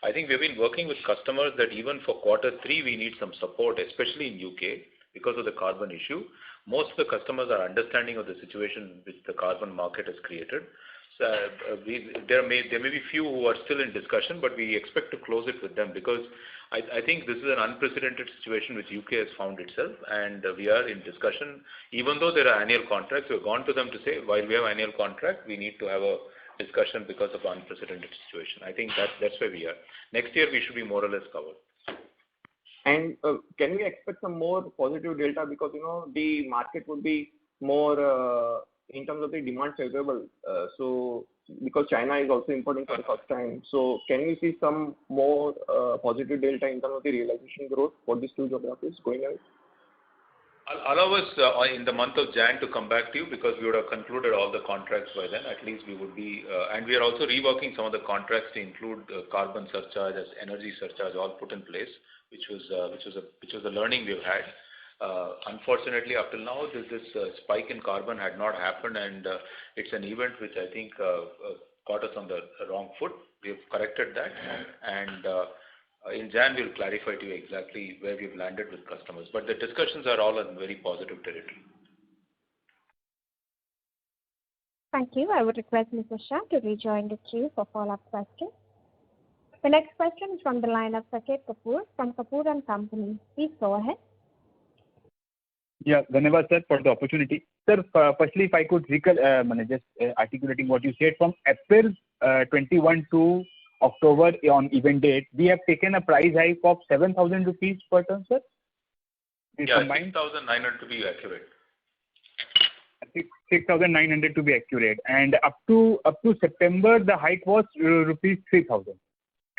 I think we've been working with customers that even for quarter 3 we need some support, especially in UK because of the carbon issue. Most of the customers are understanding of the situation which the carbon market has created. So there may be few who are still in discussion, but we expect to close it with them because I think this is an unprecedented situation which UK has found itself, and we are in discussion. Even though there are annual contracts, we've gone to them to say, while we have annual contract, we need to have a discussion because of unprecedented situation. I think that's where we are. Next year we should be more or less covered. And can we expect some more positive data because the market would be more in terms of the demand favorable. So because China is also importing for the first time, so can we see some more positive data in terms of the realization growth for these 2 geographies going ahead? Allow us in the month of Jan to come back to you because we would have concluded all the contracts by then. At least we would be, and we are also reworking some of the contracts to include carbon surcharge as energy surcharge all put in place, which was a learning we've had. Unfortunately, up till now, this spike in carbon had not happened, and it's an event which I think caught us on the wrong foot. We have corrected that, and in Jan we'll clarify to you exactly where we've landed with customers. But the discussions are all in very positive territory. Thank you. I would request Mr. Shah to rejoin the queue for follow-up questions. The next question is from the line of Saket Kapoor from Kapoor and Company. Please go ahead. Yeah, Dhanyavad sir for the opportunity. Sir, firstly, if I could articulating what you said, from April 21 to October on event date, we have taken a price hike of 7,000 rupees per ton, sir? Yeah, 6,900 to be accurate. 6,900 to be accurate. And up to September, the hike was rupees 3,000.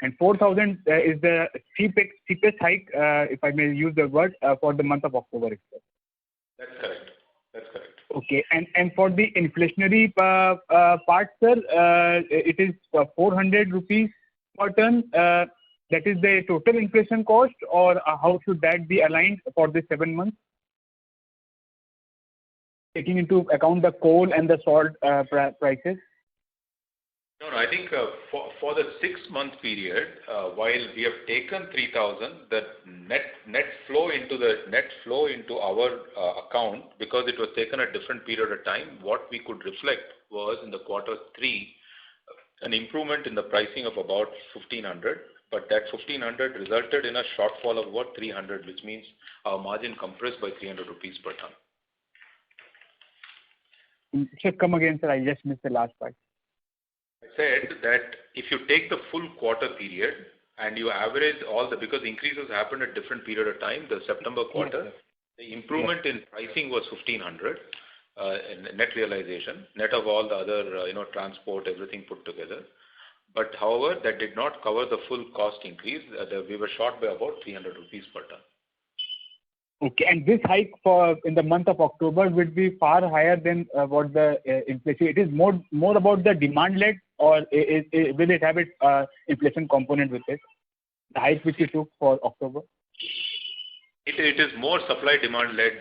And 4,000 is the cheapest hike, if I may use the word, for the month of October itself. That's correct. That's correct. Okay. And for the inflationary part, sir, it is 400 rupees per ton. That is the total inflation cost, or how should that be aligned for the 7 months? Taking into account the coal and the salt prices? No, I think for the 6-month period, while we have taken 3,000, the net flow into our account, because it was taken a different period of time, what we could reflect was in the quarter 3, an improvement in the pricing of about 1,500, but that 1,500 resulted in a shortfall of about 300, which means our margin compressed by 300 rupees per ton. Sir, come again, sir. I just missed the last part. I said that if you take the full quarter period and you average because increases happened at different period of time, the September quarter, the improvement in pricing was 1,500 in net realization, net of all the other, transport, everything put together. But however, that did not cover the full cost increase. We were short by about 300 rupees per ton. Okay, and this hike in the month of October would be far higher than what the inflation. It is more about the demand led, or will it have its inflation component with it? The hike which you took for October. It is more supply demand led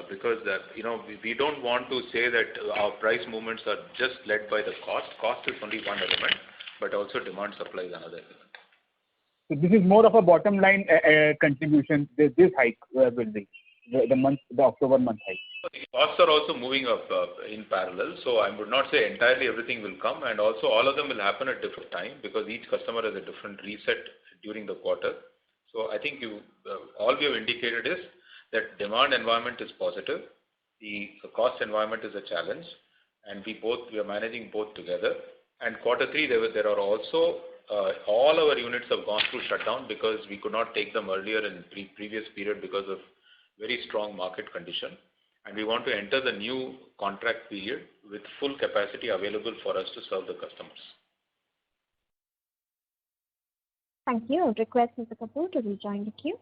because we don't want to say that our price movements are just led by the cost. Cost is only one element, but also demand supply is another element. So this is more of a bottom line contribution. This hike will be the October month hike. The costs are also moving up in parallel. So I would not say entirely everything will come, and also all of them will happen at different time because each customer has a different reset during the quarter. So I think all we have indicated is that demand environment is positive. The cost environment is a challenge, and we are managing both together. And quarter 3, there are also all our units have gone through shutdown because we could not take them earlier in previous period because of very strong market condition. And we want to enter the new contract period with full capacity available for us to serve the customers. Thank you. I would request Mr. Kapoor to rejoin the queue.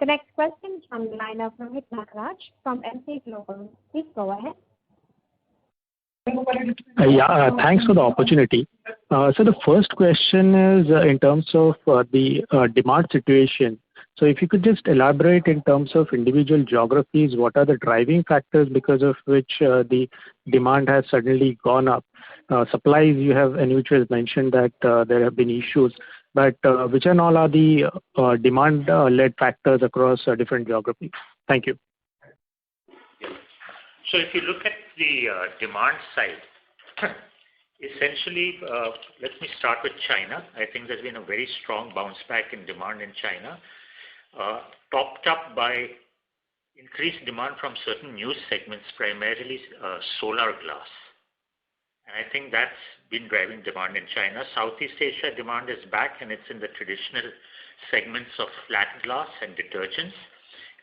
The next question is from the line of Rohit Nagraj from MC Global. Please go ahead. Thanks for the opportunity. So the first question is in terms of the demand situation. So if you could just elaborate in terms of individual geographies, what are the driving factors because of which the demand has suddenly gone up? Supplies you have, and which was mentioned that there have been issues, but which and all are the demand-led factors across different geographies? Thank you. So if you look at the demand side, essentially, let me start with China. I think there's been a very strong bounce back in demand in China, topped up by increased demand from certain new segments, primarily solar glass. And I think that's been driving demand in China. Southeast Asia demand is back, and it's in the traditional segments of flat glass and detergents.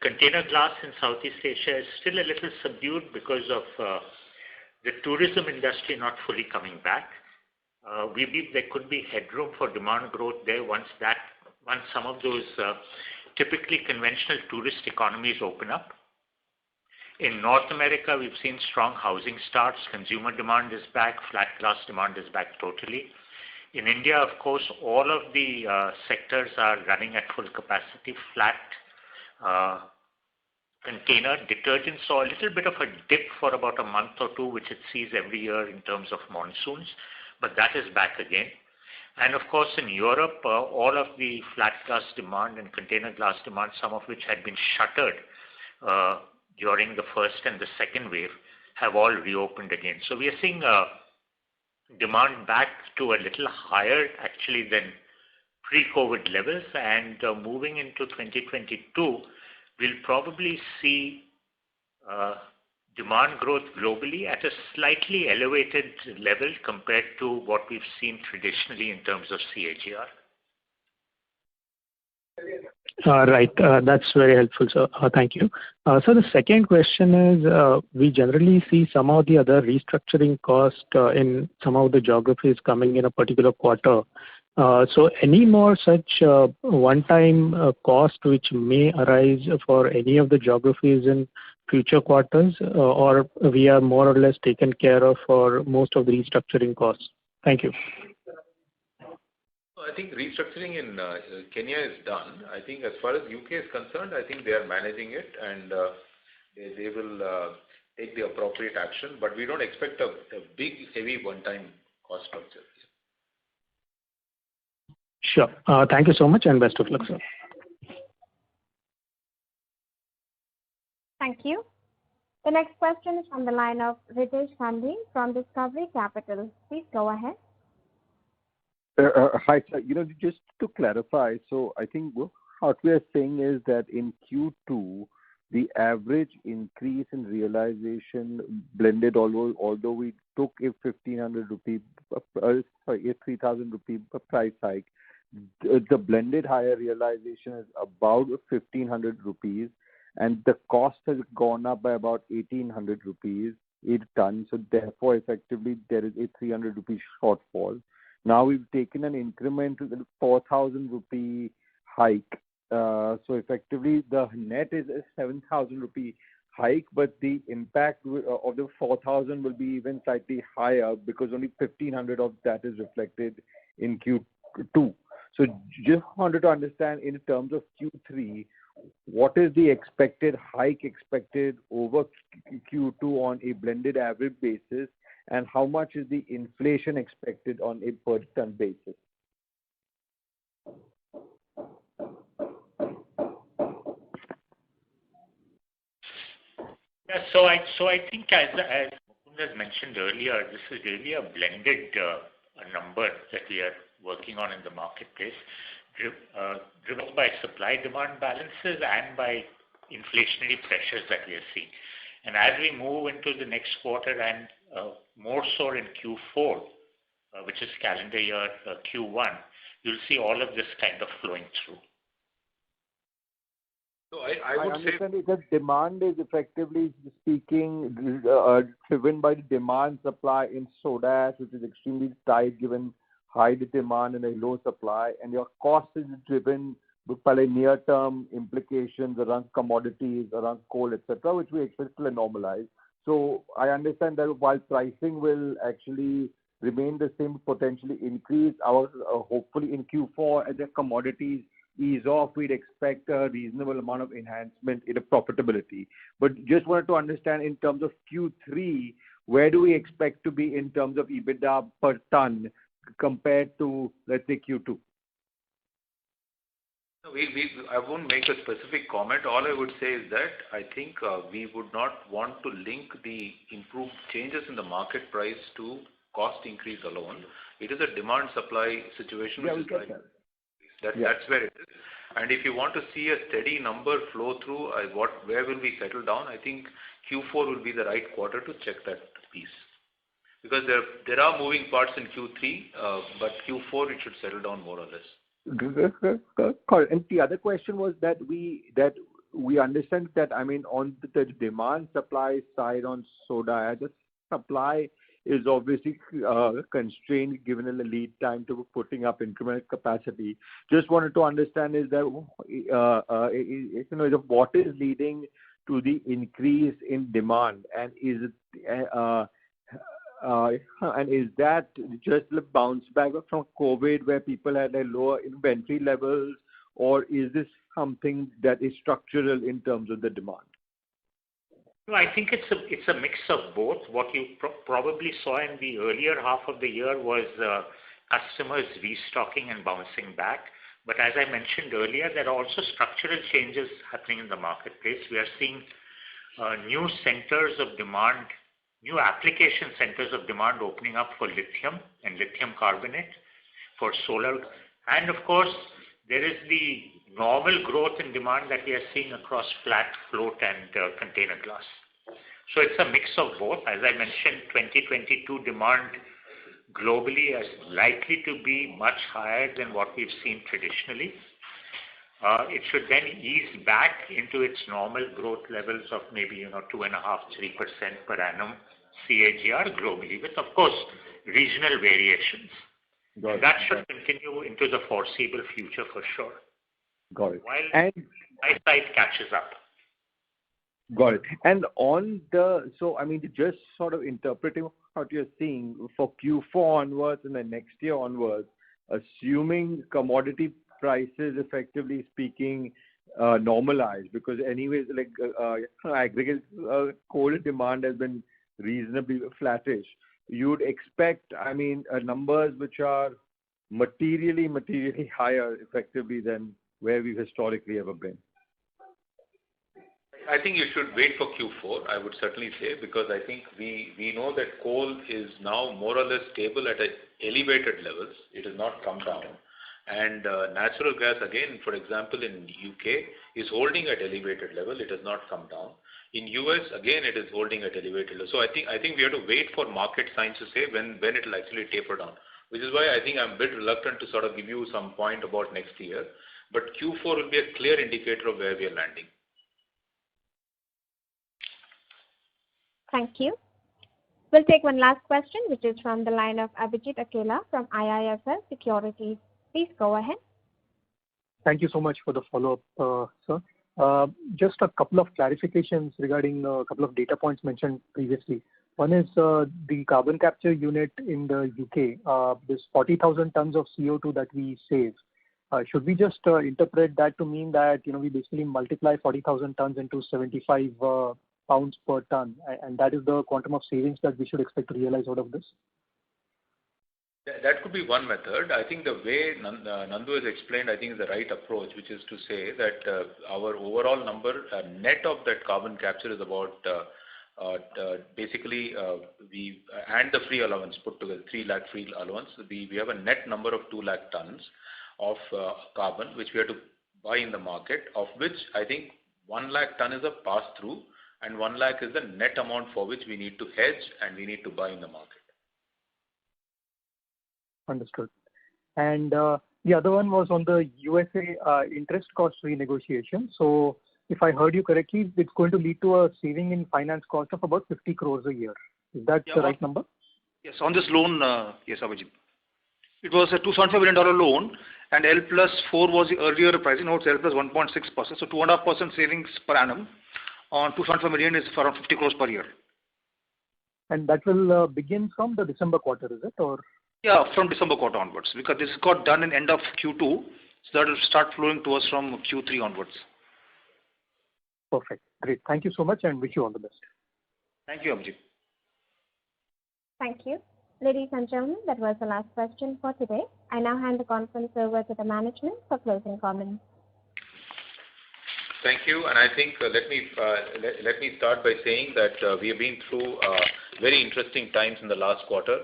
Container glass in Southeast Asia is still a little subdued because of the tourism industry not fully coming back. We believe there could be headroom for demand growth there once some of those typically conventional tourist economies open up. In North America, we've seen strong housing starts. Consumer demand is back. Flat glass demand is back totally. In India, of course, all of the sectors are running at full capacity. Flat, container, detergent saw a little bit of a dip for about a month or two, which it sees every year in terms of monsoons, but that is back again. And of course, in Europe, all of the flat glass demand and container glass demand, some of which had been shuttered during the first and the second wave, have all reopened again. So we are seeing demand back to a little higher actually than pre-COVID levels, and moving into 2022, we'll probably see demand growth globally at a slightly elevated level compared to what we've seen traditionally in terms of CAGR. Right. That's very helpful, sir. Thank you. So the second question is, we generally see some of the other restructuring cost in some of the geographies coming in a particular quarter. So any more such one-time cost which may arise for any of the geographies in future quarters, or we are more or less taken care of for most of the restructuring costs? Thank you. I think restructuring in Kenya is done. I think as far as UK is concerned, I think they are managing it, and they will take the appropriate action, but we don't expect a big, heavy one-time cost structure. Sure. Thank you so much, and best of luck, sir. Thank you. The next question is from the line of Ritesh Gandhi from Discovery Capital. Please go ahead. Hi, sir. Just to clarify, so I think what we are saying is that in Q2, the average increase in realization blended, although we took a 1,500 rupee, a 3,000 rupee price hike, the blended higher realization is about 1,500 rupees, and the cost has gone up by about 1,800 rupees a ton. So therefore, effectively, there is a 300 rupee shortfall. Now we've taken an incremental 4,000 rupee hike. So effectively, the net is a 7,000 rupee hike, but the impact of the 4,000 will be even slightly higher because only 1,500 of that is reflected in Q2. So just wanted to understand in terms of Q3, what is the expected hike expected over Q2 on a blended average basis, and how much is the inflation expected on a per ton basis? Yeah, so I think as Mukund has mentioned earlier, this is really a blended number that we are working on in the marketplace, driven by supply-demand balances and by inflationary pressures that we are seeing. And as we move into the next quarter and more so in Q4, which is calendar year Q1, you'll see all of this kind of flowing through. So I would understand that demand is effectively speaking driven by the demand supply in soda ash, which is extremely tight given high demand and a low supply, and your cost is driven by near-term implications around commodities, around coal, etc., which we expect to normalize. So I understand that while pricing will actually remain the same, potentially increase, hopefully in Q4 as the commodities ease off, we'd expect a reasonable amount of enhancement in the profitability. But just wanted to understand in terms of Q3, where do we expect to be in terms of EBITDA per ton compared to, let's say, Q2? I won't make a specific comment. All I would say is that I think we would not want to link the improved changes in the market price to cost increase alone. It is a demand-supply situation. Yeah, we get that. That's where it is. And if you want to see a steady number flow through, where will we settle down? I think Q4 will be the right quarter to check that piece. Because there are moving parts in Q3, but Q4 it should settle down more or less. And the other question was that we understand that, I mean, on the demand supply side on soda, the supply is obviously constrained given the lead time to putting up incremental capacity. Just wanted to understand is that what is leading to the increase in demand? And is that just a bounce back from COVID where people had a lower inventory levels, or is this something that is structural in terms of the demand? No, I think it's a mix of both. What you probably saw in the earlier half of the year was customers restocking and bouncing back. But as I mentioned earlier, there are also structural changes happening in the marketplace. We are seeing new centers of demand, new application centers of demand opening up for lithium and lithium carbonate, for solar. And of course, there is the normal growth in demand that we are seeing across flat, float and container glass. So it's a mix of both. As I mentioned, 2022 demand globally is likely to be much higher than what we've seen traditionally. It should then ease back into its normal growth levels of maybe 2.5–3% per annum CAGR globally, with of course regional variations. That should continue into the foreseeable future for sure. Got it. While supply side catches up. Got it. And on the, so I mean, just sort of interpreting what you're seeing for Q4 onwards and the next year onwards, assuming commodity prices, effectively speaking, normalize, because anyways, like aggregate coal demand has been reasonably flattish. You'd expect, I mean, numbers which are materially higher effectively than where we've historically ever been. I think you should wait for Q4, I would certainly say, because I think we know that coal is now more or less stable at elevated levels. It has not come down. And natural gas, again, for example, in UK, is holding at elevated level. It has not come down. In US, again, it is holding at elevated level. So I think we have to wait for market signs to say when it will actually taper down, which is why I think I'm a bit reluctant to sort of give you some point about next year. But Q4 will be a clear indicator of where we are landing. Thank you. We'll take one last question, which is from the line of Abhijit Akella from IIFL Securities. Please go ahead. Thank you so much for the follow-up, sir. Just a couple of clarifications regarding a couple of data points mentioned previously. One is the carbon capture unit in the UK, this 40,000 tons of CO2 that we save. Should we just interpret that to mean that we basically multiply 40,000 tons into 75 pounds per ton, and that is the quantum of savings that we should expect to realize out of this? That could be one method. I think the way Nandu has explained, I think is the right approach, which is to say that our overall number net of that carbon capture is about basically we and the free allowance put together, 3 lakh free allowance. We have a net number of 2 lakh tons of carbon which we have to buy in the market, of which I think 1 lakh ton is a pass-through and 1 lakh is the net amount for which we need to hedge and we need to buy in the market. Understood. And the other one was on the USA interest cost renegotiation. So if I heard you correctly, it's going to lead to a saving in finance cost of about 50 crores a year. Is that the right number? Yes, on this loan, yes, Abhijit. It was a $275 million loan, and L plus 4 was the earlier pricing. Now it's L plus 1.6%. So 2.5% savings per annum on 275 million is around 50 crores per year. And that will begin from the December quarter, is it? Or? Yeah, from December quarter onwards, because this got done in end of Q2, so that will start flowing to us from Q3 onwards. Perfect. Great. Thank you so much and wish you all the best. Thank you, Abhijit. Thank you. Ladies and gentlemen, that was the last question for today. I now hand the conference over to the management for closing comments. Thank you, and I think let me start by saying that we have been through very interesting times in the last quarter.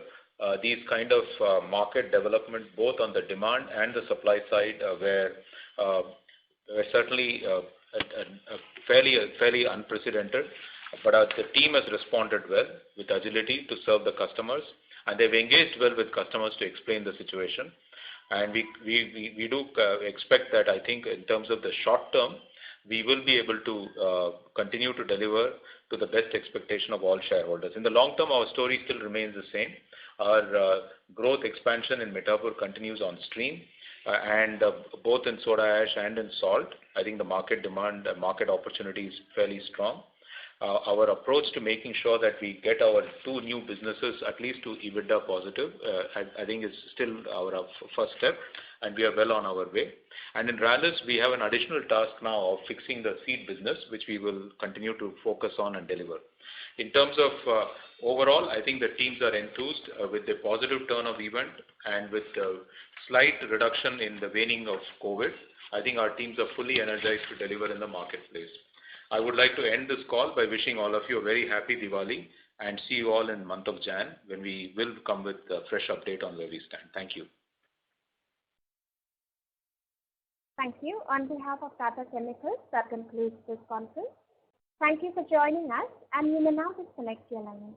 These kind of market development, both on the demand and the supply side, were certainly fairly unprecedented. But the team has responded well with agility to serve the customers, and they've engaged well with customers to explain the situation. And we do expect that, I think, in terms of the short term, we will be able to continue to deliver to the best expectation of all shareholders. In the long term, our story still remains the same. Our growth expansion in Mithapur continues on stream. and both in soda ash and in salt. I think the market demand, market opportunity is fairly strong. Our approach to making sure that we get our two new businesses at least to EBITDA positive, I think is still our first step, and we are well on our way. And in Rallis, we have an additional task now of fixing the seed business, which we will continue to focus on and deliver. In terms of overall, I think the teams are enthused with the positive turn of event and with the slight reduction in the waning of COVID. I think our teams are fully energized to deliver in the marketplace. I would like to end this call by wishing all of you a very happy Diwali and see you all in the month of Jan when we will come with a fresh update on where we stand. Thank you. Thank you. On behalf of Tata Chemicals, that concludes this conference. Thank you for joining us, and you may now disconnect your line.